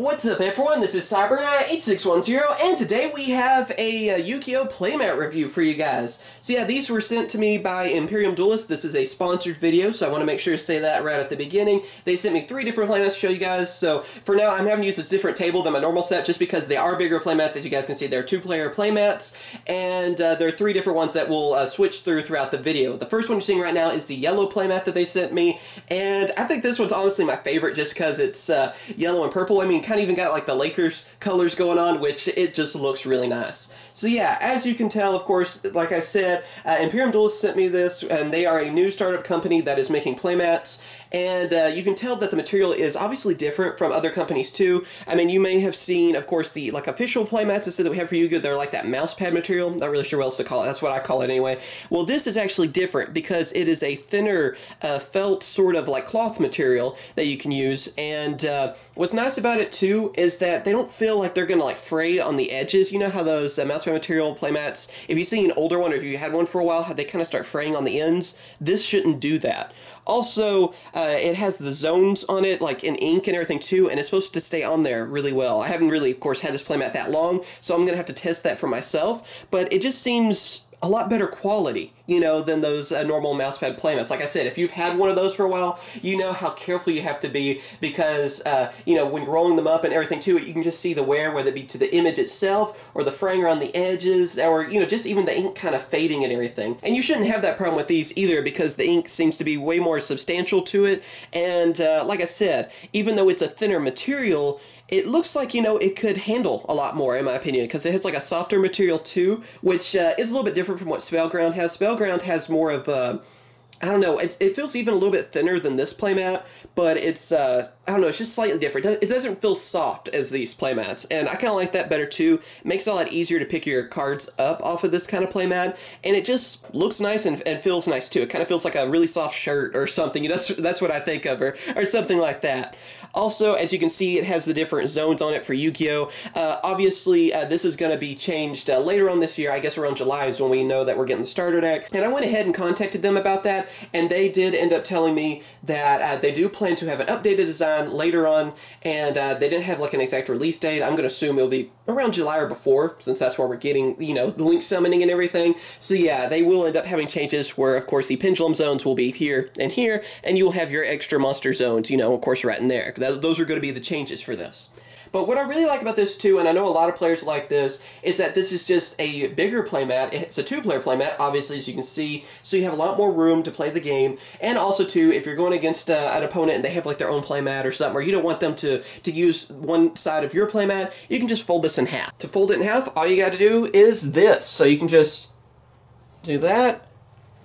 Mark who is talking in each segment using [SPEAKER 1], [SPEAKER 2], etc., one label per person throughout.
[SPEAKER 1] What's up everyone, this is CyberKnight8610 and today we have a Yugioh playmat review for you guys. So yeah, these were sent to me by Imperium Duelist. This is a sponsored video, so I want to make sure to say that right at the beginning. They sent me 3 different playmats to show you guys, so for now I'm having to use this different table than my normal set just because they are bigger playmats. As you guys can see, they're 2-player playmats, and there are 3 different ones that will switch throughout the video. The first one you're seeing right now is the yellow playmat that they sent me, and I think this one's honestly my favorite just because it's yellow and purple. I mean, kind of even got like the Lakers colors going on, which it just looks really nice. So yeah, as you can tell, of course, like I said, Imperium Duelist sent me this, and they are a new startup company that is making playmats, and you can tell that the material is obviously different from other companies too. I mean, you may have seen, of course, the official playmats that we have for Yugioh. They're like that mouse pad material. Not really sure what else to call it. That's what I call it anyway. Well, this is actually different because it is a thinner felt sort of like cloth material that you can use, and what's nice about it too is that they don't feel like they're gonna like fray on the edges. You know how those mouse pad material playmats, if you see an older one or if you had one for a while, how they kind of start fraying on the ends? This shouldn't do that. Also, it has the zones on it, like in ink and everything too, and it's supposed to stay on there really well. I haven't really, of course, had this playmat that long, so I'm going to have to test that for myself, but it just seems a lot better quality, you know, than those normal mousepad playmats. Like I said, if you've had one of those for a while, you know how careful you have to be because, you know, when you're rolling them up and everything too, you can just see the wear, whether it be to the image itself or the fraying around the edges or, you know, just even the ink kind of fading and everything. And you shouldn't have that problem with these either because the ink seems to be way more substantial to it. And like I said, even though it's a thinner material, it looks like, you know, it could handle a lot more, in my opinion, because it has like a softer material too, which is a little bit different from what Spellground has. Spellground has more of a, I don't know, it feels even a little bit thinner than this playmat, but it's, I don't know, it's just slightly different. It doesn't feel soft as these playmats, and I kind of like that better too. It makes it a lot easier to pick your cards up off of this kind of playmat, and it just looks nice and feels nice too. It kind of feels like a really soft shirt or something. You know, that's what I think of, or something like that. Also, as you can see, it has the different zones on it for Yugioh. Obviously, this is going to be changed later on this year. I guess around July is when we know that we're getting the starter deck. And I went ahead and contacted them about that, and they did end up telling me that they do plan to have an updated design later on, and they didn't have like an exact release date. I'm going to assume it'll be around July or before, since that's where we're getting, you know, the link summoning and everything. So yeah, they will end up having changes where, of course, the pendulum zones will be here, and you'll have your extra monster zones, you know, of course, right in there. Those are going to be the changes for this. But what I really like about this too, and I know a lot of players like this, is that this is just a bigger playmat. It's a 2-player playmat, obviously, as you can see, so you have a lot more room to play the game. And also too, if you're going against an opponent and they have like their own playmat or something, or you don't want them to use one side of your playmat, you can just fold this in half. To fold it in half, all you got to do is this. So you can just do that,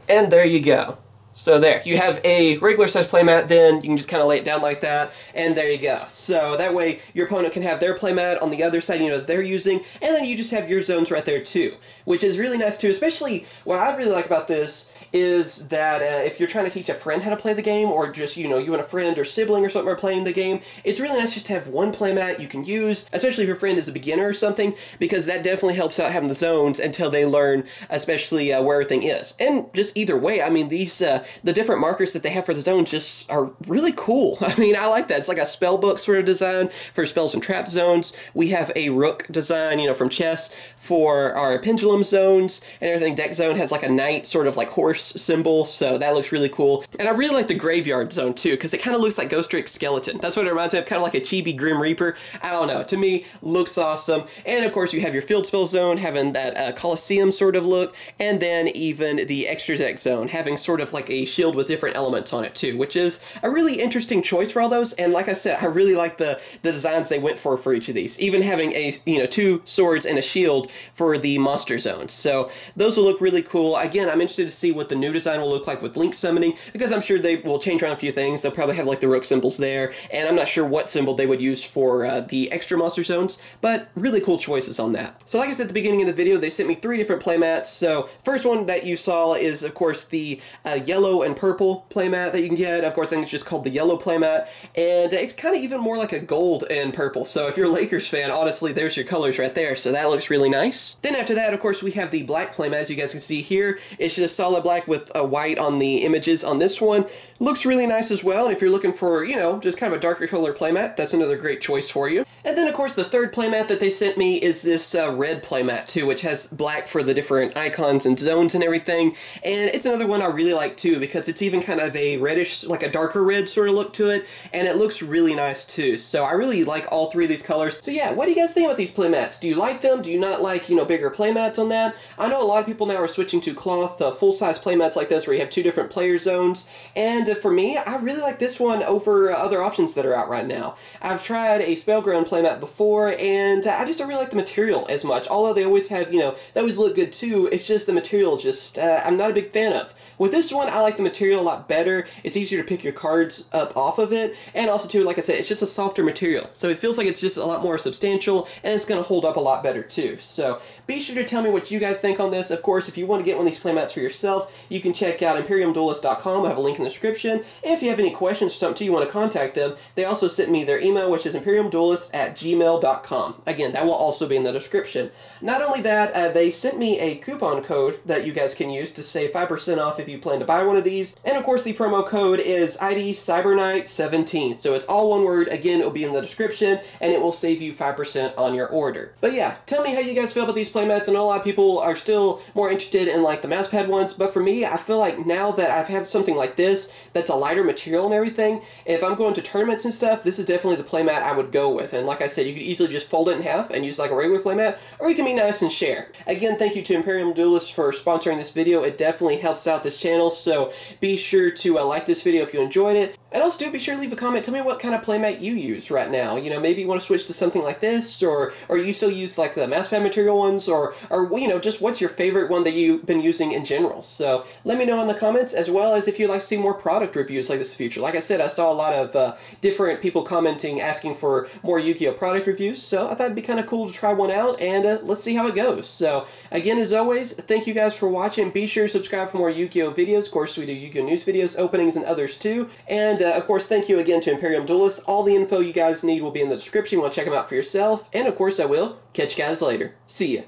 [SPEAKER 1] and there you go. So there, you have a regular size playmat, then you can just kind of lay it down like that, and there you go. So that way your opponent can have their playmat on the other side, you know, that they're using, and then you just have your zones right there too, which is really nice too. Especially what I really like about this is that if you're trying to teach a friend how to play the game, or just, you know, you and a friend or sibling or something are playing the game, it's really nice just to have one playmat you can use, especially if your friend is a beginner or something, because that definitely helps out having the zones until they learn, especially where everything is. And just either way, I mean, these the different markers that they have for the zones just are really cool. I mean, I like that. It's like a spell book sort of design for spells and trap zones. We have a rook design, you know, from chess for our pendulum zones and everything. Deck zone has like a knight sort of like horse symbol, so that looks really cool. And I really like the graveyard zone too, because it kind of looks like Ghost Rick's skeleton. That's what it reminds me of, kind of like a chibi Grim Reaper. I don't know, to me, looks awesome. And of course you have your field spell zone having that Colosseum sort of look, and then even the extra deck zone having sort of like a shield with different elements on it too, which is a really interesting choice for all those. And like I said, I really like the designs they went for each of these, even having a, you know, 2 swords and a shield for the monster zones. So those will look really cool. Again, I'm interested to see what the new design will look like with link summoning, because I'm sure they will change around a few things. They'll probably have like the rook symbols there, and I'm not sure what symbol they would use for the extra monster zones, but really cool choices on that. So like I said at the beginning of the video, they sent me 3 different playmats. So first one that you saw is, of course, the yellow and purple playmat that you can get. Of course, I think it's just called the yellow playmat, and it's kind of even more like a gold and purple. So if you're a Lakers fan, honestly, there's your colors right there. So that looks really nice. Then after that, of course, we have the black playmat. As you guys can see here, it's just solid black with a white on the images on this one. Looks really nice as well, and if you're looking for, you know, just kind of a darker color playmat, that's another great choice for you. And then, of course, the third playmat that they sent me is this red playmat, too, which has black for the different icons and zones and everything. And it's another one I really like, too, because it's even kind of a reddish, like a darker red sort of look to it, and it looks really nice, too. So I really like all three of these colors. So yeah, what do you guys think about these playmats? Do you like them? Do you not like, you know, bigger playmats on that? I know a lot of people now are switching to cloth, full-size playmats like this, where you have two different player zones. And for me, I really like this one over other options that are out right now. I've tried a Spellground playmat before, and I just don't really like the material as much. Although they always have, you know, they always look good too. It's just the material just, I'm not a big fan of. With this one, I like the material a lot better. It's easier to pick your cards up off of it, and also too, like I said, it's just a softer material. So it feels like it's just a lot more substantial, and it's going to hold up a lot better too. So be sure to tell me what you guys think on this. Of course, if you want to get one of these playmats for yourself, you can check out ImperiumDuelist.com. I have a link in the description. And if you have any questions or something too, you want to contact them, they also sent me their email, which is ImperiumDuelist@gmail.com. Again, that will also be in the description. Not only that, they sent me a coupon code that you guys can use to save 5% off if you plan to buy one of these. And of course, the promo code is ID CyberKnight17. So it's all one word. Again, it will be in the description, and it will save you 5% on your order. But yeah, tell me how you guys feel about these playmats. I know a lot of people are still more interested in like the mousepad ones, but for me, I feel like now that I've had something like this that's a lighter material and everything, if I'm going to tournaments and stuff, this is definitely the playmat I would go with. And like I said, you could easily just fold it in half and use like a regular playmat, or you can be nice and share. Again, thank you to Imperium Duelist for sponsoring this video. It definitely helps out this channel, so be sure to like this video if you enjoyed it. And also, be sure to leave a comment. Tell me what kind of playmat you use right now. You know, maybe you want to switch to something like this, or you still use like the mousepad material ones, or you know, just what's your favorite one that you've been using in general. So let me know in the comments, as well as if you'd like to see more product reviews like this in the future. Like I said, I saw a lot of different people commenting, asking for more Yu-Gi-Oh product reviews, so I thought it'd be kind of cool to try one out, and let's see how it goes. So again, as always, thank you guys for watching. Be sure to subscribe for more Yu-Gi-Oh videos. Of course, we do Yu-Gi-Oh news videos, openings, and others too. And of course, thank you again to Imperium Duelist. All the info you guys need will be in the description. You want to check them out for yourself. And of course, I will catch you guys later. See ya.